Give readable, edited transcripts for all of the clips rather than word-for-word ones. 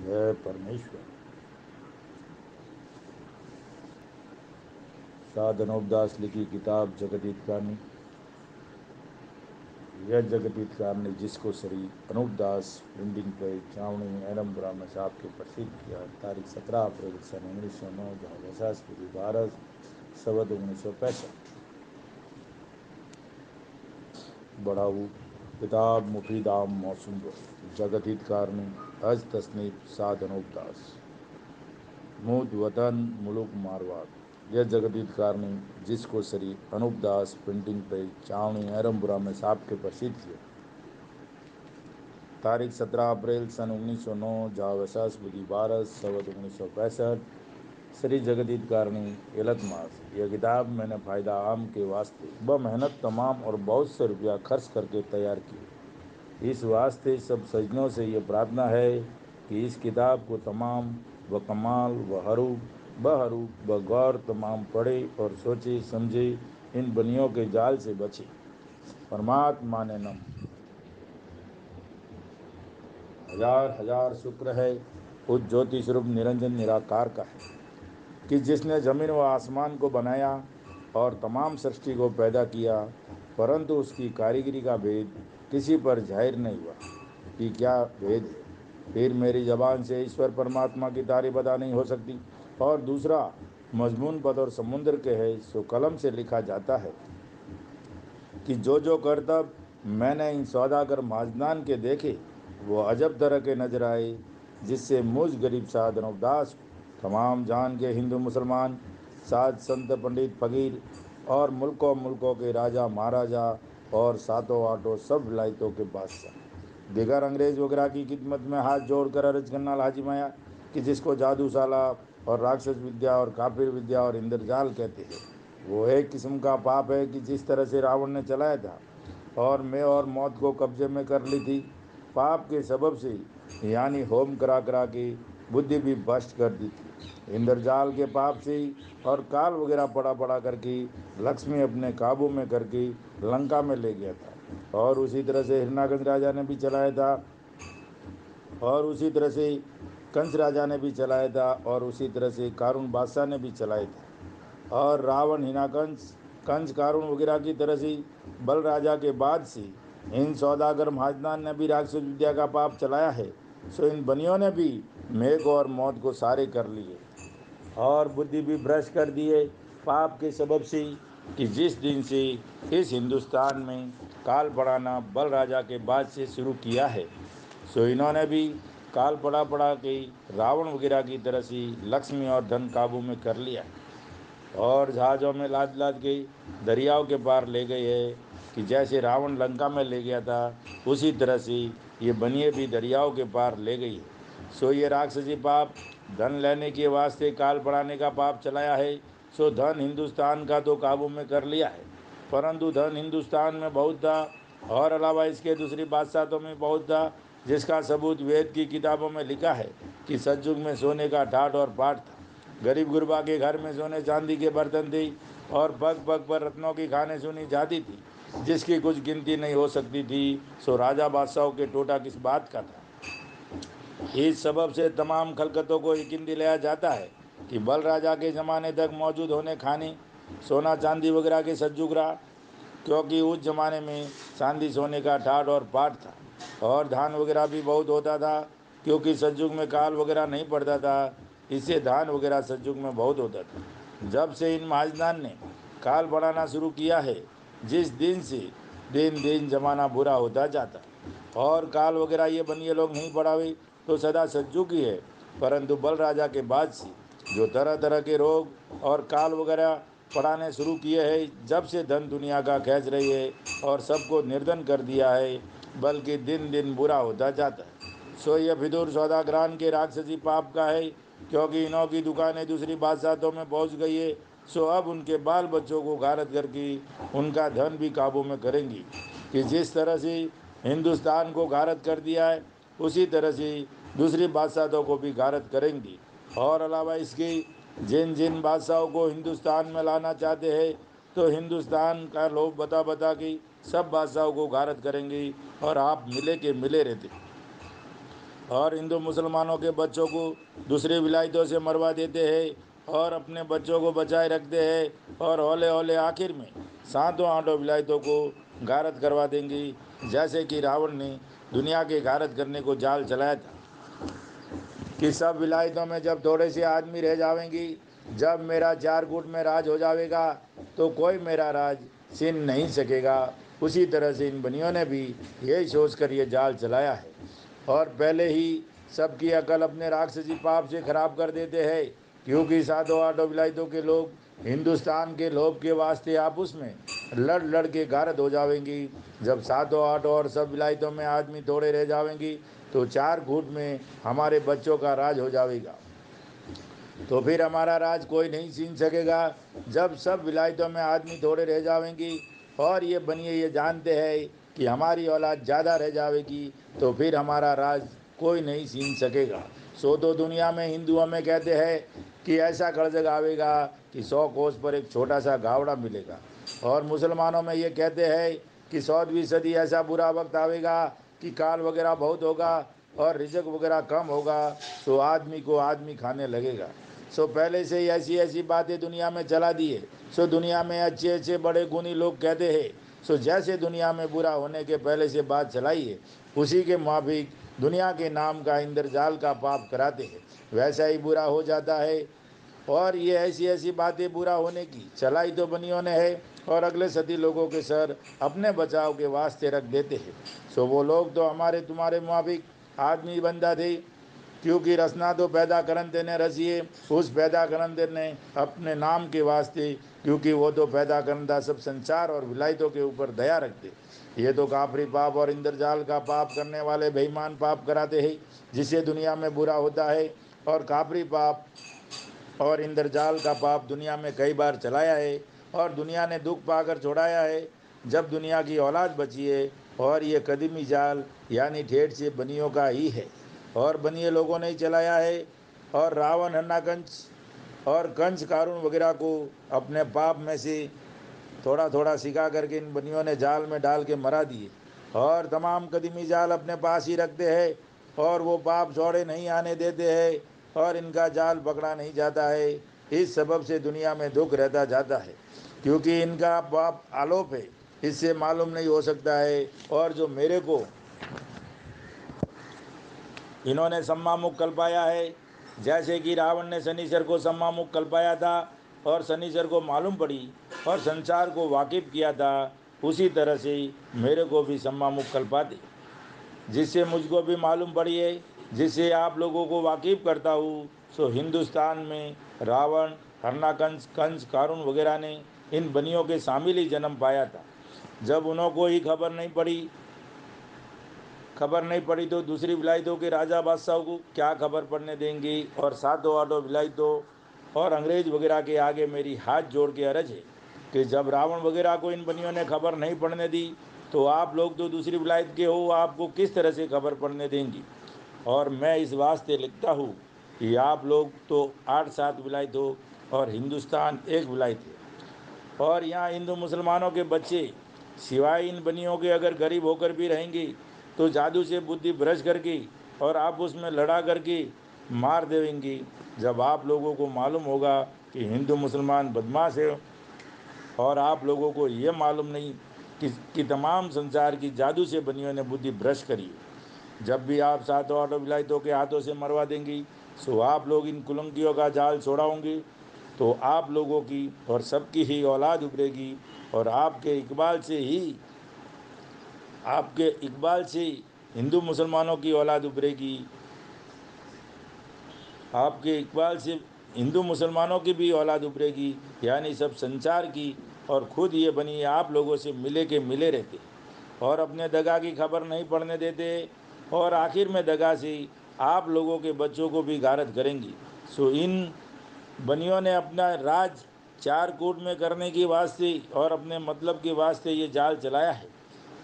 जय परमेश्वर। साध अनूपदास लिखी किताब जगत हितकारिणी। यह जगत हितकारिणी जिसको श्री अनूपदास प्रिंटिंग प्रेस छावनी एरमपुरा में साहब के प्रसिद्ध किया। तारीख 17 अप्रैल सन 1909 जहाँ यशास्पति भारत सवद 1965। बढ़ाऊ किताब मुफीदाम मौसम जगत हितकारिणी अज तसनीफ साध अनूपदास मूद वतन मुलुक मारवाड़। यह जगत हितकारिणी जिसको श्री अनूपदास प्रिंटिंग प्रेस छावनी एरमपुरा में साहब के प्रसिद्ध किया। तारीख 17 अप्रैल सन 1909 जहाँ वैशास्पति भारत सवद 1965। श्री जगत हितकारिणी इलतमास। यह किताब मैंने फ़ायदा आम के वास्ते मेहनत तमाम और बहुत से रुपया खर्च करके तैयार की। इस वास्ते सब सज्जनों से ये प्रार्थना है कि इस किताब को तमाम व कमाल व हरूप व गौर तमाम पढ़े और सोचे समझे, इन बनियों के जाल से बचे। परमात्मा ने नम हजार हजार शुक्र है उस ज्योति स्वरूप निरंजन निराकार का है कि जिसने जमीन व आसमान को बनाया और तमाम सृष्टि को पैदा किया, परंतु उसकी कारीगरी का भेद किसी पर जाहिर नहीं हुआ कि क्या भेद है। फिर मेरी जबान से ईश्वर परमात्मा की तारीफ अदा नहीं हो सकती। और दूसरा मजमून पद और समुद्र के है सो कलम से लिखा जाता है कि जो करतब मैंने इन सौदागर माजदान के देखे वो अजब तरह के नजर आए, जिससे मुझ गरीब साध अनूपदास को तमाम जान के हिंदू मुसलमान साध संत पंडित फकीर और मुल्कों के राजा महाराजा और सातों आठों सब विलायतों के बादशाह दिगर अंग्रेज वगैरह की खिदमत में हाथ जोड़कर अर्ज करना लाजिम आया कि जिसको जादूशाला और राक्षस विद्या और काफिर विद्या और इंद्रजाल कहते हैं, वो एक किस्म का पाप है कि जिस तरह से रावण ने चलाया था और मैं और मौत को कब्जे में कर ली थी, पाप के सबब से, यानी होम करा करा के बुद्धि भी भ्रष्ट कर दी थी। इंद्रजाल के पाप से और काल वगैरह पड़ा करके लक्ष्मी अपने काबू में करके लंका में ले गया था। और उसी तरह से हिरणाकंस राजा ने भी चलाया था और उसी तरह से कंस राजा ने भी चलाया था और उसी तरह से कारून बादशाह ने भी चलाया था। और रावण हिरणाकंस कंस कारून वगैरह की तरह से बल राजा के बाद से इन सौदागर महाजनान ने भी राक्षस विद्या का पाप चलाया है। सो इन बनियों ने भी मेघ और मौत को सारे कर लिए और बुद्धि भी भ्रष्ट कर दिए पाप के सबब से कि जिस दिन से इस हिंदुस्तान में काल पढ़ाना बल राजा के बाद से शुरू किया है, सो इन्होंने भी काल पड़ा के रावण वगैरह की तरह से लक्ष्मी और धन काबू में कर लिया और जहाज़ों में लाद लाद के दरियाओं के पार ले गए है कि जैसे रावण लंका में ले गया था, उसी तरह से ये बनिए भी दरियाओं के पार ले गई है। सो ये राक्षसी पाप धन लेने के वास्ते काल बढ़ाने का पाप चलाया है। सो धन हिंदुस्तान का तो काबू में कर लिया है, परंतु धन हिंदुस्तान में बहुत था और अलावा इसके दूसरी बादशाहों में बहुत था, जिसका सबूत वेद की किताबों में लिखा है कि सतयुग में सोने का ठाठ और पाठ था। गरीब गुरबा के घर में सोने चांदी के बर्तन थे और पग पग पर रत्नों की खाने सुनी जाती थी, जिसकी कुछ गिनती नहीं हो सकती थी। सो राजा बादशाहों के टोटा किस बात का था। इस सबब से तमाम खलकतों को यकीन दिलाया जाता है कि बल राजा के ज़माने तक मौजूद होने खाने सोना चांदी वगैरह के सज्जुग रहा, क्योंकि उस ज़माने में चांदी सोने का ठाठ और पाठ था और धान वगैरह भी बहुत होता था, क्योंकि सज्जुग में काल वगैरह नहीं पड़ता था, इससे धान वगैरह सज्जुग में बहुत होता था। जब से इन महाजनान ने काल बढ़ाना शुरू किया है, जिस दिन से दिन दिन ज़माना बुरा होता जाता और काल वगैरह ये बनिए लोग नहीं बढ़ावे तो सदा सज्जुग ही है। परंतु बल राजा के बाद से जो तरह तरह के रोग और काल वगैरह पढ़ाने शुरू किए हैं, जब से धन दुनिया का खींच रही है और सबको निर्धन कर दिया है, बल्कि दिन दिन बुरा होता जाता है। सो यह फितूर सौदागरान के राक्षसी पाप का है, क्योंकि इन्हों की दुकानें दूसरी बादशाहों में पहुंच गई है। सो अब उनके बाल बच्चों को गारत करके उनका धन भी काबू में करेंगी कि जिस तरह से हिंदुस्तान को गारत कर दिया है, उसी तरह से दूसरी बादशाहों को भी गारत करेंगी। और अलावा इसके जिन जिन बादशाहों को हिंदुस्तान में लाना चाहते हैं, तो हिंदुस्तान का लोग बता बता के सब बादशाहों को गारत करेंगे और आप मिले के मिले रहते। और हिंदू मुसलमानों के बच्चों को दूसरे विलायतों से मरवा देते हैं और अपने बच्चों को बचाए रखते हैं और हौले हौले आखिर में सातों आठों विलायतों को गारत करवा देंगी, जैसे कि रावण ने दुनिया के गारत करने को जाल चलाया था कि सब विलायतों में जब थोड़े से आदमी रह जाएंगी, जब मेरा चारकूट में राज हो जाएगा तो कोई मेरा राज छीन नहीं सकेगा। उसी तरह से इन बनियों ने भी यही सोच कर ये जाल चलाया है और पहले ही सबकी अकल अपने राक्षसी पाप से खराब कर देते हैं, क्योंकि सातों आठों विलायतों के लोग हिंदुस्तान के लोभ के वास्ते आपस में लड़ लड़ के गारत हो जाएंगी। जब सातों आठों और सब विलायतों में आदमी थोड़े रह जाएंगी तो चार घूट में हमारे बच्चों का राज हो जाएगा, तो फिर हमारा राज कोई नहीं छीन सकेगा। जब सब विलायतों में आदमी थोड़े रह जाएंगी और ये बनिए ये जानते हैं कि हमारी औलाद ज़्यादा रह जाएगी, तो फिर हमारा राज कोई नहीं छीन सकेगा। सो तो दुनिया में हिंदुओं में कहते हैं कि ऐसा कलजग आवेगा कि 100 कोस पर एक छोटा सा गावड़ा मिलेगा, और मुसलमानों में ये कहते हैं कि 100वीं सदी ऐसा बुरा वक्त आवेगा कि काल वगैरह बहुत होगा और रिजक वगैरह कम होगा, तो आदमी को आदमी खाने लगेगा। सो पहले से ही ऐसी ऐसी बातें दुनिया में चला दिए। सो दुनिया में अच्छे अच्छे बड़े गुणी लोग कहते हैं, सो जैसे दुनिया में बुरा होने के पहले से बात चलाई है उसी के मुताबिक दुनिया के नाम का इंद्रजाल का पाप कराते हैं, वैसा ही बुरा हो जाता है। और ये ऐसी ऐसी बातें बुरा होने की चलाई तो बनियों ने है और अगले सदी लोगों के सर अपने बचाव के वास्ते रख देते हैं। सो वो लोग तो हमारे तुम्हारे मुताबिक आदमी बंदा थे, क्योंकि रचना तो पैदा करन ने रचिए उस पैदा करन ने अपने नाम के वास्ते, क्योंकि वो तो पैदा करंदा सब संसार और विलायतों के ऊपर दया रखते। ये तो काफरी पाप और इंद्रजाल का पाप करने वाले बेईमान पाप कराते हैं, जिससे दुनिया में बुरा होता है। और काफरी पाप और इंद्रजाल का पाप दुनिया में कई बार चलाया है और दुनिया ने दुख पाकर छोड़ाया है जब दुनिया की औलाद बची है। और ये कदीमी जाल यानी ठेठ से बनियों का ही है और बनिए लोगों ने ही चलाया है। और रावण हन्नाकंच और कंच कारून वगैरह को अपने पाप में से थोड़ा थोड़ा सिखा करके इन बनियों ने जाल में डाल के मरा दिए और तमाम कदीमी जाल अपने पास ही रखते हैं और वो पाप छोड़े नहीं आने देते हैं और इनका जाल पकड़ा नहीं जाता है। इस सबब से दुनिया में दुख रहता जाता है, क्योंकि इनका पाप आलोप है, इससे मालूम नहीं हो सकता है। और जो मेरे को इन्होंने सम्मामुख कल्पाया है, जैसे कि रावण ने शनिचर को सम्मामुख कल्पाया था और शनिचर को मालूम पड़ी और संसार को वाकिफ किया था, उसी तरह से मेरे को भी सम्मामुख कल्पा दे, जिससे मुझको भी मालूम पड़ी है, जिससे आप लोगों को वाकिफ करता हूँ। सो हिंदुस्तान में रावण हरनाकंस कंस कारून वगैरह ने इन बनियों के शामिल ही जन्म पाया था। जब उन्हों को ही खबर नहीं पड़ी तो दूसरी विलायतों के राजा बादशाहों को क्या खबर पड़ने देंगी। और सातों आठों विलायतों और अंग्रेज वगैरह के आगे मेरी हाथ जोड़ के अर्ज है कि जब रावण वगैरह को इन बनियों ने खबर नहीं पड़ने दी तो आप लोग तो दूसरी विलायत के हो, आपको किस तरह से खबर पड़ने देंगी। और मैं इस वास्ते लिखता हूँ कि आप लोग तो 8-7 विलायत हो और हिंदुस्तान एक विलायत है। और यहाँ हिंदू मुसलमानों के बच्चे सिवाय इन बनियों के अगर गरीब होकर भी रहेंगी तो जादू से बुद्धि भ्रष्ट करके और आप उसमें लड़ा करके मार देंगी। जब आप लोगों को मालूम होगा कि हिंदू मुसलमान बदमाश है और आप लोगों को ये मालूम नहीं कि तमाम संसार की जादू से बनियों ने बुद्धि भ्रष्ट करी है। जब भी आप सातों आठों विलायतों के हाथों से मरवा देंगी सो आप लोग इन कुलंकियों का जाल छोड़ाओगे तो आप लोगों की और सबकी ही औलाद उभरेगी और आपके इकबाल से हिंदू मुसलमानों की औलाद उभरेगी, आपके इकबाल से हिंदू मुसलमानों की भी औलाद उभरेगी, यानी सब संसार की। और खुद ये बनिए आप लोगों से मिले के मिले रहते और अपने दगा की खबर नहीं पड़ने देते और आखिर में दगा से आप लोगों के बच्चों को भी गारत करेंगी। सो इन बनियों ने अपना राज चार कूट में करने की वास्ते और अपने मतलब के वास्ते ये जाल चलाया है,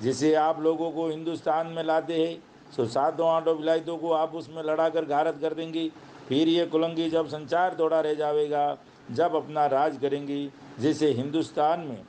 जिसे आप लोगों को हिंदुस्तान में लाते हैं। सो सातों आठों विलायतों को आप उसमें लड़ा कर गारत कर देंगी। फिर ये कुलंगी जब संसार थोड़ा रह जाएगा, जब अपना राज करेंगी, जिसे हिंदुस्तान में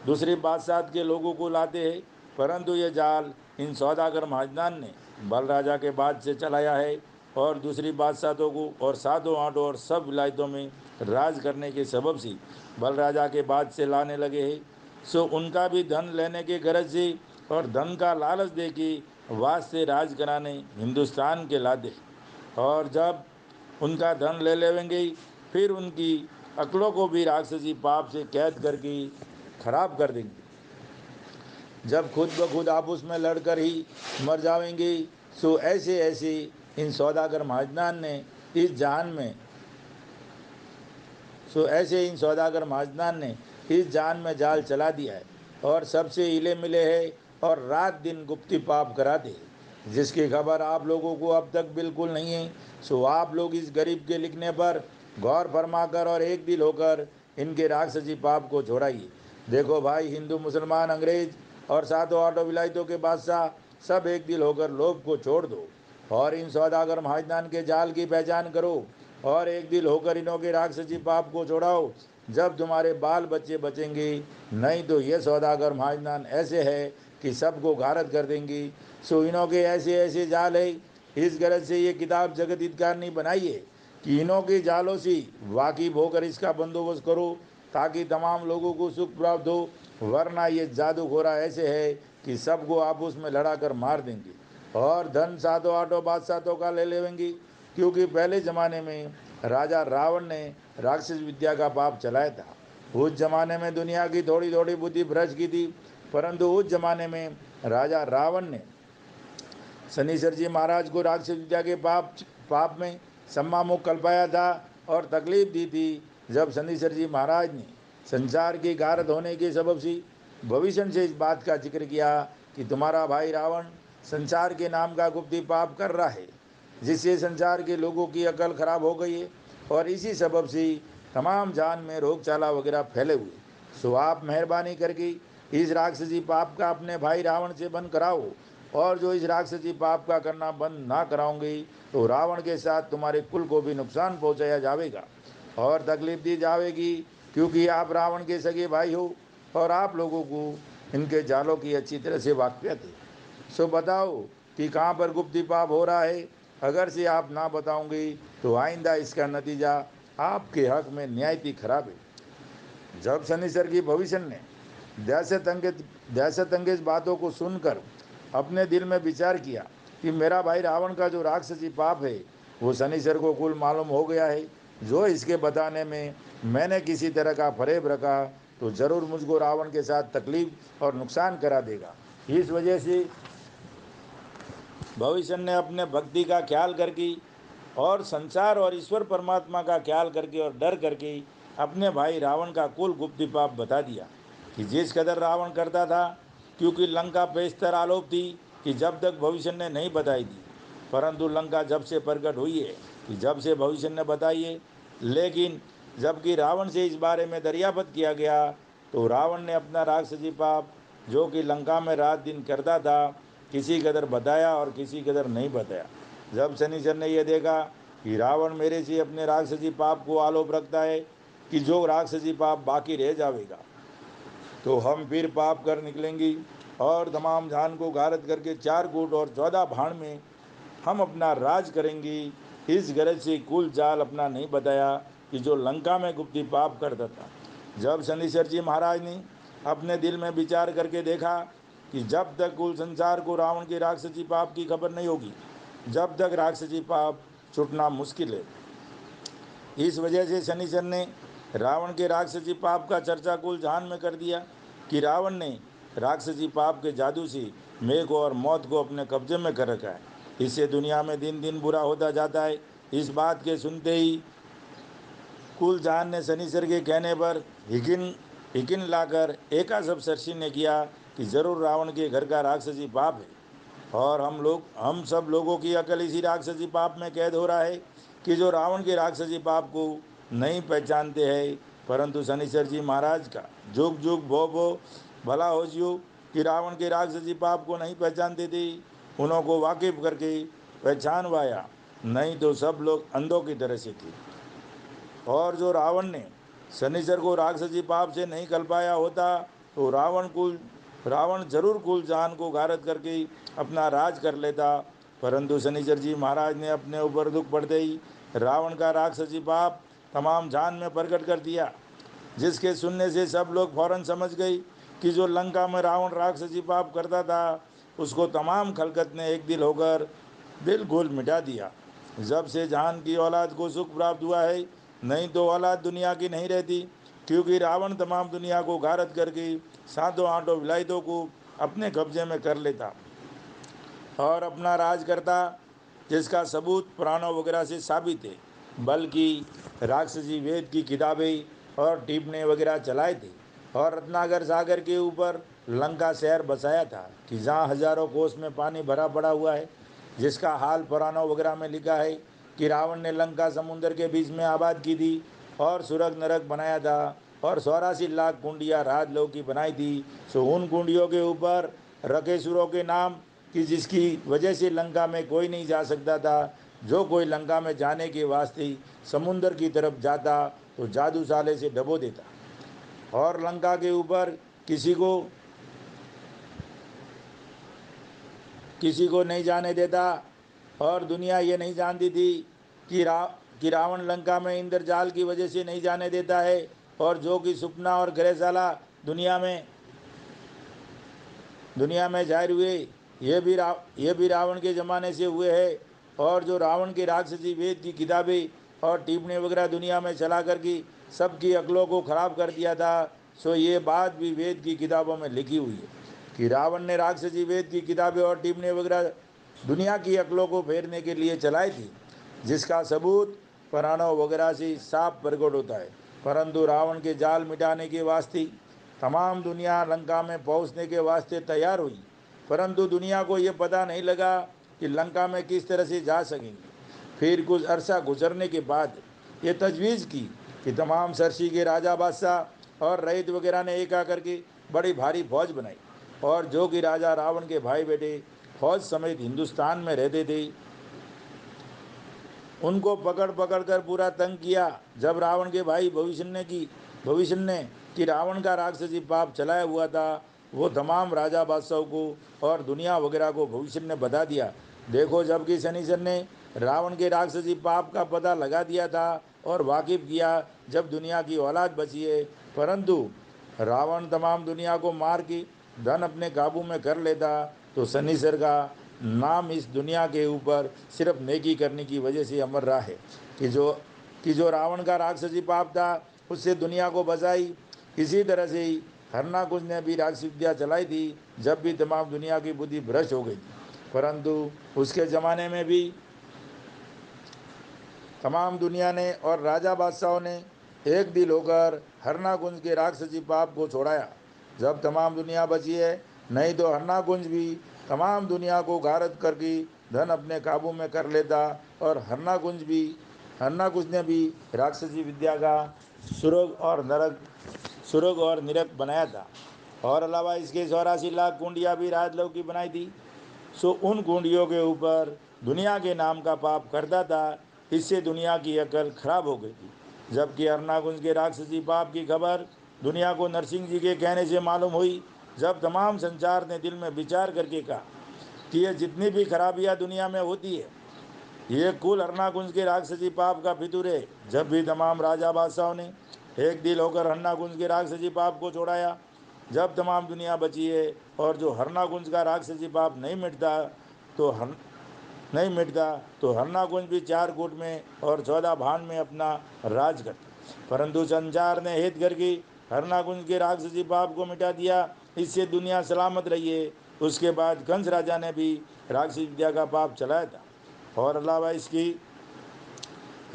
दूसरे बादशाह के लोगों को लाते हैं। परंतु ये जाल इन सौदागर महाजनान ने बल राजा के बाद से चलाया है और दूसरी बादशाहों को और सातों आठों और सब विलायतों में राज करने के सबब से बल राजा के बाद से लाने लगे हैं। सो उनका भी धन लेने के गरज से और धन का लालच दे के वास्ते राज कराने हिंदुस्तान के लादे। और जब उनका धन ले लेंगे फिर उनकी अक्लों को भी राक्षसी पाप से कैद करके खराब कर देंगे। जब खुद ब खुद आपस में लड़कर ही मर जाएंगे। सो ऐसे ऐसे इन सौदागर महाजनान ने इस जान में इस जान में जाल चला दिया है और सबसे हिले मिले है और रात दिन गुप्ती पाप कराते हैं, जिसकी खबर आप लोगों को अब तक बिल्कुल नहीं है। सो आप लोग इस गरीब के लिखने पर गौर फरमाकर और एक दिल होकर इनके राक्षसी पाप को छोड़ाइए। देखो भाई, हिंदू मुसलमान अंग्रेज और सातों आठों विलायतों के बादशाह सब एक दिल होकर लोभ को छोड़ दो और इन सौदागर महाजनान के जाल की पहचान करो और एक दिल होकर इन्हों के राक्षसी पाप को छोड़ाओ। जब तुम्हारे बाल बच्चे बचेंगे, नहीं तो ये सौदागर महाजनान ऐसे है कि सबको गारत कर देंगी। सो इन्हों के ऐसे ऐसे जाल है। इस गरज से ये किताब जगत हितकार नहीं बनाई है कि इन्हों के जालों से वाकिफ होकर इसका बंदोबस्त करो ताकि तमाम लोगों को सुख प्राप्त हो, वरना ये जादूखोरा ऐसे है कि सबको आपस में लड़ा कर मार देंगे और धन सातों आठों बादशाहों का ले लेंगे। क्योंकि पहले ज़माने में राजा रावण ने राक्षस विद्या का पाप चलाया था। उस जमाने में दुनिया की थोड़ी थोड़ी बुद्धि भ्रष्ट की थी, परंतु उस जमाने में राजा रावण ने शनिश्चर जी महाराज को राक्षस विद्या के पाप में सम्मामुख कल्पाया था और तकलीफ दी थी। जब शनिश्चर जी महाराज ने संसार की गारत होने के सबब से भविष्य से इस बात का जिक्र किया कि तुम्हारा भाई रावण संसार के नाम का गुप्ती पाप कर रहा है, जिससे संसार के लोगों की अकल खराब हो गई है और इसी सबब से तमाम जान में रोगचाला वगैरह फैले हुए। सो आप मेहरबानी करके इस राक्षसी पाप का अपने भाई रावण से बंद कराओ और जो इस राक्षसी पाप का करना बंद ना कराओगे तो रावण के साथ तुम्हारे कुल को भी नुकसान पहुंचाया जाएगा और तकलीफ दी जाएगी, क्योंकि आप रावण के सगे भाई हो और आप लोगों को इनके जालों की अच्छी तरह से वाकियत है। सो बताओ कि कहाँ पर गुप्ती पाप हो रहा है। अगर से आप ना बताओगे तो आइंदा इसका नतीजा आपके हक में न्यायती खराब है। जब शनिश्चर की भविष्य ने दहशत अंगेज बातों को सुनकर अपने दिल में विचार किया कि मेरा भाई रावण का जो राक्षसी पाप है वो शनिश्चर को कुल मालूम हो गया है। जो इसके बताने में मैंने किसी तरह का फरेब रखा तो ज़रूर मुझको रावण के साथ तकलीफ और नुकसान करा देगा। इस वजह से भविष्य ने अपने भक्ति का ख्याल करके और संसार और ईश्वर परमात्मा का ख्याल करके और डर करके अपने भाई रावण का कुल गुप्ती पाप बता दिया कि जिस कदर रावण करता था, क्योंकि लंका बेशतर आलोप थी कि जब तक भविष्य ने नहीं बताई थी, परंतु लंका जब से प्रकट हुई है कि जब से भविष्य ने बताई है। लेकिन जबकि रावण से इस बारे में दरियाफत किया गया तो रावण ने अपना राक्षसी पाप जो कि लंका में रात दिन करता था किसी कदर बताया और किसी कदर नहीं बताया। जब शनिश्चर ने यह देखा कि रावण मेरे से अपने राक्षसी पाप को आरोप रखता है कि जो राक्षसी पाप बाकी रह जाएगा तो हम फिर पाप कर निकलेंगे और तमाम जान को गारत करके 4 कूट और 14 भाण में हम अपना राज करेंगे। इस गरज से कुल जाल अपना नहीं बताया कि जो लंका में गुप्ती पाप करता था। जब शनिश्चर जी महाराज ने अपने दिल में विचार करके देखा कि जब तक कुल संसार को रावण के राक्षसी पाप की खबर नहीं होगी, जब तक राक्षसी पाप छुटना मुश्किल है। इस वजह से शनिश्चर ने रावण के राक्षसी पाप का चर्चा कुल जहान में कर दिया कि रावण ने राक्षसी पाप के जादू से मेघ और मौत को अपने कब्जे में कर रखा है। इससे दुनिया में दिन दिन बुरा होता जाता है। इस बात के सुनते ही कुल जहान ने शनिश्चर के कहने पर यकीन लाकर एकाशब सरसी ने किया कि ज़रूर रावण के घर का राक्षसी पाप है और हम सब लोगों की अकल इसी राक्षसी पाप में कैद हो रहा है कि जो रावण के राक्षसी पाप को नहीं पहचानते हैं। परंतु शनिश्चर जी महाराज का जुग जुग भो भला हो जियो कि रावण के राक्षसी पाप को नहीं पहचानते थे, उन्हों को वाकिफ करके पहचानवाया, नहीं तो सब लोग अंधों की तरह से थे। और जो रावण ने शनिश्चर को राक्षसी पाप से नहीं कल्पाया होता तो रावण जरूर कुल जान को गारत करके अपना राज कर लेता परंतु शनिचर जी महाराज ने अपने ऊपर दुख पड़ते ही रावण का राक्षसी पाप तमाम जान में प्रकट कर दिया, जिसके सुनने से सब लोग फौरन समझ गई कि जो लंका में रावण राक्षसी पाप करता था उसको तमाम खलकत ने एक दिल होकर बिल्कुल मिटा दिया। जब से जान की औलाद को सुख प्राप्त हुआ है, नहीं तो औलाद दुनिया की नहीं रहती, क्योंकि रावण तमाम दुनिया को गारत करके सातों आठों विलायतों को अपने कब्जे में कर लेता और अपना राज करता, जिसका सबूत पुराणों वगैरह से साबित है। बल्कि राक्षसी वेद की किताबें और टिप्पणी वगैरह चलाए थे और रत्नाकर सागर के ऊपर लंका शहर बसाया था कि जहाँ हजारों कोस में पानी भरा पड़ा हुआ है, जिसका हाल पुराणों वगैरह में लिखा है कि रावण ने लंका समुद्र के बीच में आबाद की थी और सुरग नरक बनाया था और 84 लाख कुंडियाँ राजलोक की बनाई थी। सो उन कुंडियों के ऊपर रकेसुरों के नाम कि जिसकी वजह से लंका में कोई नहीं जा सकता था। जो कोई लंका में जाने के वास्ते समुंदर की तरफ जाता तो जादू साले से डबो देता और लंका के ऊपर किसी को नहीं जाने देता। और दुनिया ये नहीं जानती थी कि रावण लंका में इंद्रजाल की वजह से नहीं जाने देता है और जो कि सुपना और ग्रहशाला दुनिया में जाहिर हुए ये भी रावण के ज़माने से हुए हैं। और जो रावण के राक्षसी वेद की किताबें और टिप्पणी वगैरह दुनिया में चला कर की सबकी अक्लों को ख़राब कर दिया था। सो ये बात भी वेद की किताबों में लिखी हुई है कि रावण ने राक्षसी वेद की किताबें और टिप्पणी वगैरह दुनिया की अक्लों को फेरने के लिए चलाई थी, जिसका सबूत पुराणों वगैरह से साफ प्रकट होता है। परंतु रावण के जाल मिटाने के वास्ते तमाम दुनिया लंका में पहुंचने के वास्ते तैयार हुई, परंतु दुनिया को ये पता नहीं लगा कि लंका में किस तरह से जा सकेंगे। फिर कुछ अरसा गुजरने के बाद ये तजवीज़ की कि तमाम सरसी के राजा बादशाह और रईत वगैरह ने एक आकर के बड़ी भारी फौज बनाई और जो कि राजा रावण के भाई बेटे फौज समेत हिंदुस्तान में रहते थे उनको पकड़ पकड़ कर पूरा तंग किया। जब रावण के भाई भविष्य ने कि रावण का राक्षसी पाप चलाया हुआ था, वो तमाम राजा बादशाहों को और दुनिया वगैरह को भविष्य ने बता दिया। देखो, जबकि शनिचर ने रावण के राक्षसी पाप का पता लगा दिया था और वाकिफ किया जब दुनिया की औलाद बची है, परंतु रावण तमाम दुनिया को मार के धन अपने काबू में कर लेता, तो शनिचर का नाम इस दुनिया के ऊपर सिर्फ नेकी करने की वजह से अमर रहा है कि जो रावण का राक्षसी पाप था उससे दुनिया को बचाई। इसी तरह से ही हरनाकुश ने भी राक्षसी विद्या चलाई थी, जब भी तमाम दुनिया की बुद्धि भ्रष्ट हो गई थी, परंतु उसके ज़माने में भी तमाम दुनिया ने और राजा बादशाहों ने एक दिल होकर हरनाकुंज के राक्षसी पाप को छोड़ाया। जब तमाम दुनिया बची है, नहीं तो हरनाकुंज भी तमाम दुनिया को गारत करके धन अपने काबू में कर लेता और हरनाकुंज ने भी राक्षसी विद्या का सुरग और निरक बनाया था और अलावा इसके 84 लाख कुंडियाँ भी राजलोक की बनाई थी। सो उन कुंडियों के ऊपर दुनिया के नाम का पाप करता था, इससे दुनिया की अकल खराब हो गई थी। जबकि हरनाकुंज के राक्षसी पाप की खबर दुनिया को नरसिंह जी के कहने से मालूम हुई, जब तमाम संसार ने दिल में विचार करके कहा कि ये जितनी भी खराबियाँ दुनिया में होती है ये कुल हरनाकुंज के राक्षसी पाप का फितूर है। जब भी तमाम राजा बादशाहों ने एक दिल होकर हरनाकुंज के राक्षसी पाप को छोड़ाया, जब तमाम दुनिया बची है और जो हरनाकुंज का राक्षसी पाप नहीं मिटता तो हरनाकुंज भी 4 कूट में और 14 भान में अपना राज करता। परंतु संसार ने हित करके हरनाकुंज के राक्षसी पाप को मिटा दिया, इससे दुनिया सलामत रही है। उसके बाद कंस राजा ने भी राक्षसी विद्या का पाप चलाया था और अलावा इसकी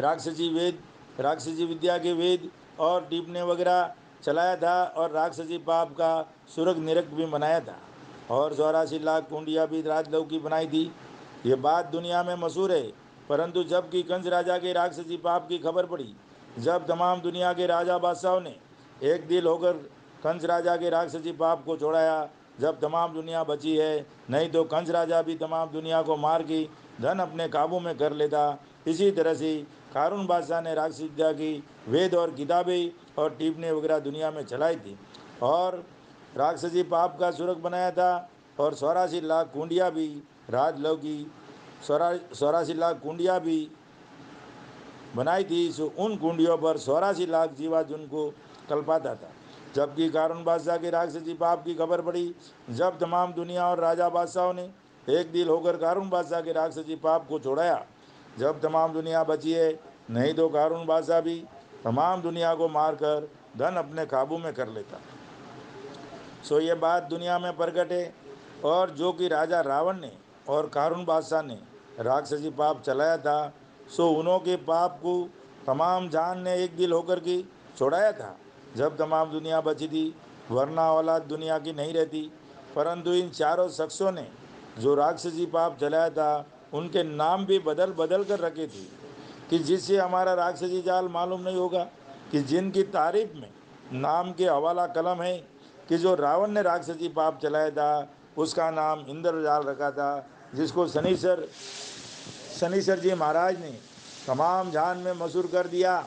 राक्षसी विद्या के वेद और टिप्पणी वगैरह चलाया था और राक्षसी पाप का सुरग निरक भी बनाया था और 84 लाख कुंडियाँ भी राजलोक की बनाई थी। ये बात दुनिया में मशहूर है। परंतु जब कि कंस राजा के राक्षसी पाप की खबर पड़ी, जब तमाम दुनिया के राजा बादशाहों ने एक दिल होकर कंस राजा के राक्षसी पाप को छोड़ाया, जब तमाम दुनिया बची है, नहीं तो कंस राजा भी तमाम दुनिया को मार के धन अपने काबू में कर लेता। इसी तरह से कारून बादशाह ने राक्षसी विद्या की वेद और किताबें और टिप्पणी वगैरह दुनिया में चलाई थी और राक्षसी पाप का सुरग बनाया था और 84 लाख कुंडियाँ भी राजलोक की 84 लाख कुंडियाँ भी बनाई थी। सो उन कुंडियों पर 84 लाख जीवा जिनको कल्पाता था। जबकि कारून बादशाह के राक्षसी पाप की खबर पड़ी, जब तमाम दुनिया और राजा बादशाहों ने एक दिल होकर कारून बादशाह के राक्षसी पाप को छोड़ाया। जब तमाम दुनिया बची है, नहीं तो कारून बादशाह भी तमाम दुनिया को मारकर धन अपने काबू में कर लेता। सो ये बात दुनिया में प्रकट है, और जो कि राजा रावण ने और कारून बादशाह ने राक्षसी पाप चलाया था, सो उन्हों के पाप को तमाम जान ने एक दिल होकर के छोड़ाया था जब तमाम दुनिया बची थी, वरना औलाद दुनिया की नहीं रहती। परंतु इन चारों शख्सों ने जो राक्षसी पाप चलाया था, उनके नाम भी बदल बदल कर रखे थे, कि जिससे हमारा राक्षसी जाल मालूम नहीं होगा, कि जिनकी तारीफ में नाम के हवाला कलम है, कि जो रावण ने राक्षसी पाप चलाया था उसका नाम इंद्रजाल रखा था, जिसको शनिश्चर जी महाराज ने तमाम जान में मशहूर कर दिया।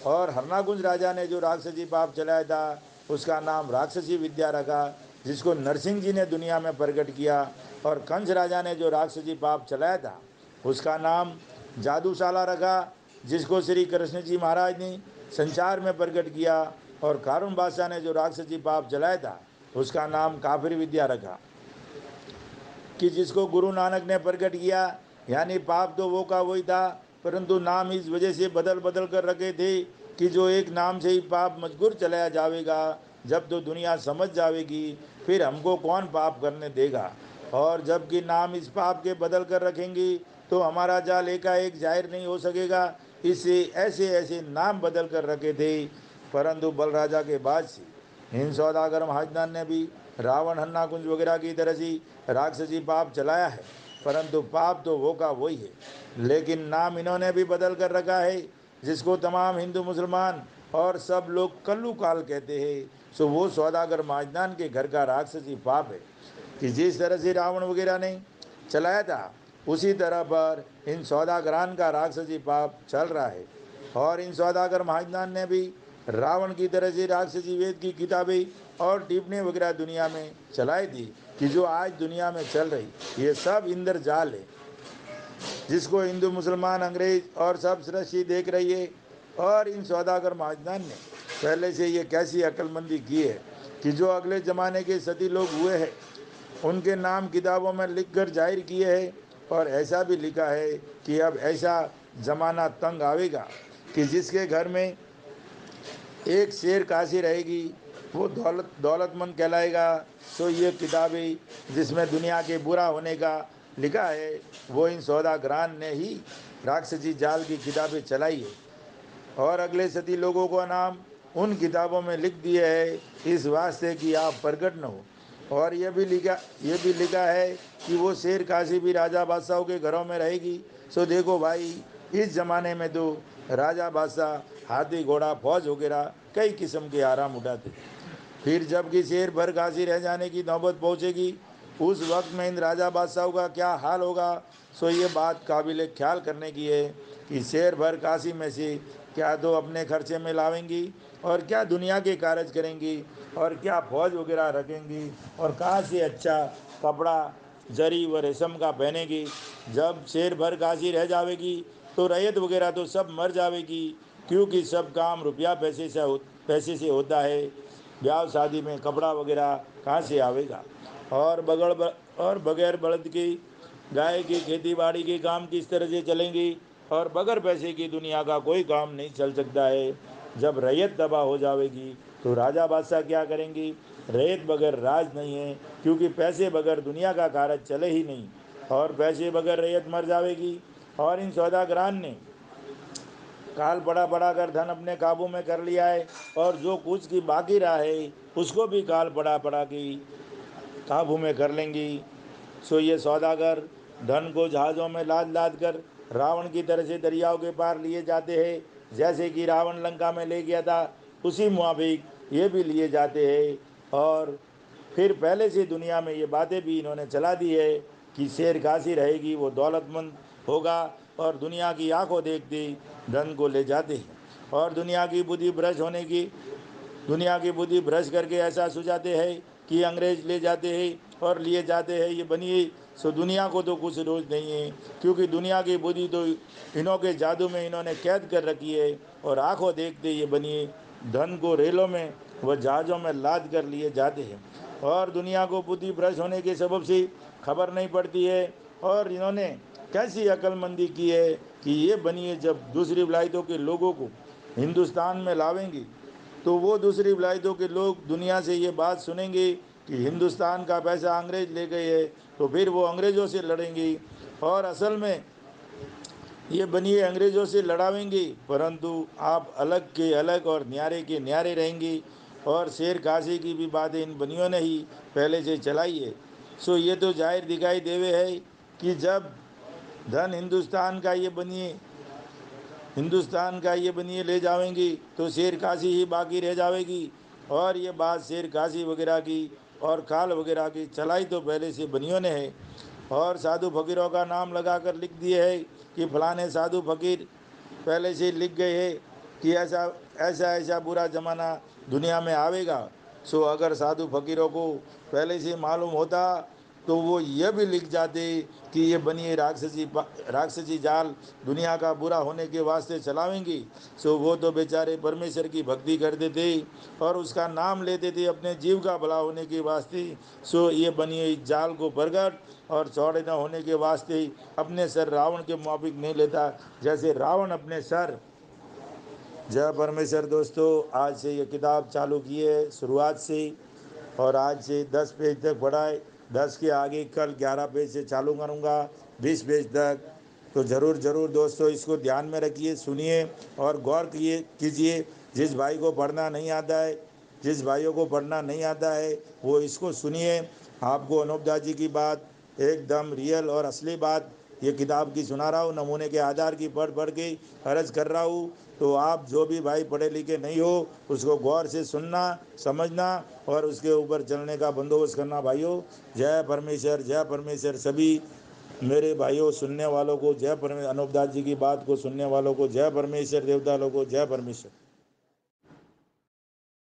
और हरनाकुंज राजा ने जो राक्षसी पाप चलाया था उसका नाम राक्षसी विद्या रखा, जिसको नरसिंह जी ने दुनिया में प्रकट किया। और कंस राजा ने जो राक्षसी पाप चलाया था उसका नाम जादूशाला रखा, जिसको श्री कृष्ण जी महाराज ने संसार में प्रकट किया। और कारून बादशाह ने जो राक्षसी पाप चलाया था उसका नाम काफिर विद्या रखा, कि जिसको गुरु नानक ने प्रकट किया। यानी पाप तो वो का वही था, परंतु नाम इस वजह से बदल बदल कर रखे थे कि जो एक नाम से ही पाप मजबूर चलाया जाएगा, जब तो दुनिया समझ जाएगी फिर हमको कौन पाप करने देगा। और जबकि नाम इस पाप के बदल कर रखेंगे तो हमारा जाल एकाएक जाहिर नहीं हो सकेगा, इससे ऐसे ऐसे नाम बदल कर रखे थे। परंतु बलराजा के बाद से हिंद सौदागर महाजनान ने भी रावण हन्नाकुंज वगैरह की तरह से राक्षसी पाप चलाया है, परंतु पाप तो वो का वही है, लेकिन नाम इन्होंने भी बदल कर रखा है, जिसको तमाम हिंदू मुसलमान और सब लोग कल्लू काल कहते हैं। सो वो सौदागर महाजनान के घर का राक्षसी पाप है, कि जिस तरह से रावण वगैरह ने चलाया था उसी तरह पर इन सौदागरान का राक्षसी पाप चल रहा है। और इन सौदागर महाजनान ने भी रावण की तरह से राक्षसी वेद की किताबें और टिप्पणी वगैरह दुनिया में चलाई थी, कि जो आज दुनिया में चल रही ये सब इंद्रजाल है, जिसको हिंदू मुसलमान अंग्रेज और सब सृष्टि देख रही है। और इन सौदागर महाजनान ने पहले से ये कैसी अक्लमंदी की है कि जो अगले ज़माने के सती लोग हुए हैं उनके नाम किताबों में लिख कर जाहिर किए हैं। और ऐसा भी लिखा है कि अब ऐसा ज़माना तंग आवेगा कि जिसके घर में एक शेर काशी रहेगी वो दौलतमंद कहलाएगा। तो ये किताबें जिसमें दुनिया के बुरा होने का लिखा है, वो इन सौदागरान ने ही राक्षसी जाल की किताबें चलाई है। और अगले सदी लोगों का नाम उन किताबों में लिख दिए है, इस वास्ते कि आप प्रकट न हो। और ये भी लिखा है कि वो शेर काशी भी राजा बादशाहों के घरों में रहेगी। सो देखो भाई, इस ज़माने में तो राजा बादशाह हाथी घोड़ा फौज वगैरह कई किस्म के आराम उठाते। फिर जबकि शेर भर काशी रह जाने की नौबत पहुँचेगी, उस वक्त में इन राजा बादशाहों का क्या हाल होगा। सो ये बात काबिल ख्याल करने की है कि शेर भर काशी में से क्या तो अपने खर्चे में लावेंगी और क्या दुनिया के कार्य करेंगी और क्या फौज वगैरह रखेंगी और कहाँ से अच्छा कपड़ा जरी व रेशम का पहनेगी। जब शेर भर काशी रह जाएगी तो रैयत वगैरह तो सब मर जाएगी, क्योंकि सब काम रुपया पैसे से होता है। ब्याह शादी में कपड़ा वगैरह कहाँ से आवेगा। और बगैर बलद की गाय की खेती बाड़ी के काम किस तरह से चलेंगी। और बगैर पैसे की दुनिया का कोई काम नहीं चल सकता है। जब रैयत तबाह हो जाएगी तो राजा बादशाह क्या करेंगी। रैयत बगैर राज नहीं है, क्योंकि पैसे बगैर दुनिया का कार्य चले ही नहीं, और पैसे बगैर रैयत मर जाएगी। और इन सौदागरान ने काल पड़ा कर धन अपने काबू में कर लिया है, और जो कुछ की बाकी रहा है उसको भी काल पड़ा की काबू में कर लेंगी। सो ये सौदागर धन को जहाज़ों में लाद कर रावण की तरह से दरियाओं के पार लिए जाते हैं। जैसे कि रावण लंका में ले गया था, उसी मुआबिक ये भी लिए जाते हैं। और फिर पहले से दुनिया में ये बातें भी इन्होंने चला दी है कि शेर काशी रहेगी, वो दौलतमंद होगा और दुनिया की आंखों देखती धन को ले जाते हैं। और दुनिया की बुद्धि भ्रष्ट करके ऐसा सुझाते हैं कि अंग्रेज ले जाते हैं और लिए जाते हैं। ये बनिए सो दुनिया को तो कुछ रोज नहीं है, क्योंकि दुनिया की बुद्धि तो इन्हों के जादू में इन्होंने कैद कर रखी है। और आंखों देखते ये बनिए धन को रेलों में व जहाज़ों में लाद कर लिए जाते हैं। और दुनिया को बुद्धि भ्रष्ट होने के सबब से खबर नहीं पड़ती है। और इन्होंने कैसी अक्लमंदी की है कि ये बनिए जब दूसरी विलायतों के लोगों को हिंदुस्तान में लावेंगी, तो वो दूसरी विलायतों के लोग दुनिया से ये बात सुनेंगे कि हिंदुस्तान का पैसा अंग्रेज़ ले गए है, तो फिर वो अंग्रेज़ों से लड़ेंगी। और असल में ये बनिए अंग्रेज़ों से लड़ावेंगी, परंतु आप अलग के अलग और न्यारे के न्यारे रहेंगी। और शेर काशी की भी बातें इन बनियों ने ही पहले से चलाई है। सो ये तो जाहिर दिखाई देवे है कि जब धन हिंदुस्तान का ये बनिए ले जाएंगी, तो शेर काशी ही बाकी रह जाएगी। और ये बात शेर काशी वगैरह की और काल वगैरह की चलाई तो पहले से बनियों ने है। और साधु फकीरों का नाम लगाकर लिख दिए है कि फलाने साधु फकीर पहले से लिख गए हैं कि ऐसा ऐसा ऐसा बुरा ज़माना दुनिया में आवेगा। सो अगर साधु फकीरों को पहले से मालूम होता तो वो ये भी लिख जाते कि ये बनिए राक्षसी जाल दुनिया का बुरा होने के वास्ते चलावेंगी। सो वो तो बेचारे परमेश्वर की भक्ति करते थे और उसका नाम लेते थे अपने जीव का भला होने के वास्ते। सो ये बनिए इस जाल को प्रगट और चौड़े न होने के वास्ते अपने सर रावण के मुआबिक नहीं लेता, जैसे रावण अपने सर। जय परमेश्वर। दोस्तों, आज से ये किताब चालू की है शुरुआत से, और आज से 10 पेज तक पढ़ाए। 10 के आगे कल 11 पेज से चालू करूँगा, 20 पेज तक। तो ज़रूर दोस्तों इसको ध्यान में रखिए, सुनिए और गौर कीजिए। जिस भाई को पढ़ना नहीं आता है, जिस भाइयों को पढ़ना नहीं आता है, वो इसको सुनिए। आपको अनूपदास जी की बात एकदम रियल और असली बात ये किताब की सुना रहा हूँ, नमूने के आधार की पढ़ के अर्ज कर रहा हूँ। तो आप जो भी भाई पढ़े लिखे नहीं हो, उसको गौर से सुनना, समझना और उसके ऊपर चलने का बंदोबस्त करना भाइयों। जय परमेश्वर। सभी मेरे भाइयों सुनने वालों को जय परमेश्वर, अनूपदास जी की बात को सुनने वालों को जय परमेश्वर, देवता लोगों को जय परमेश्वर।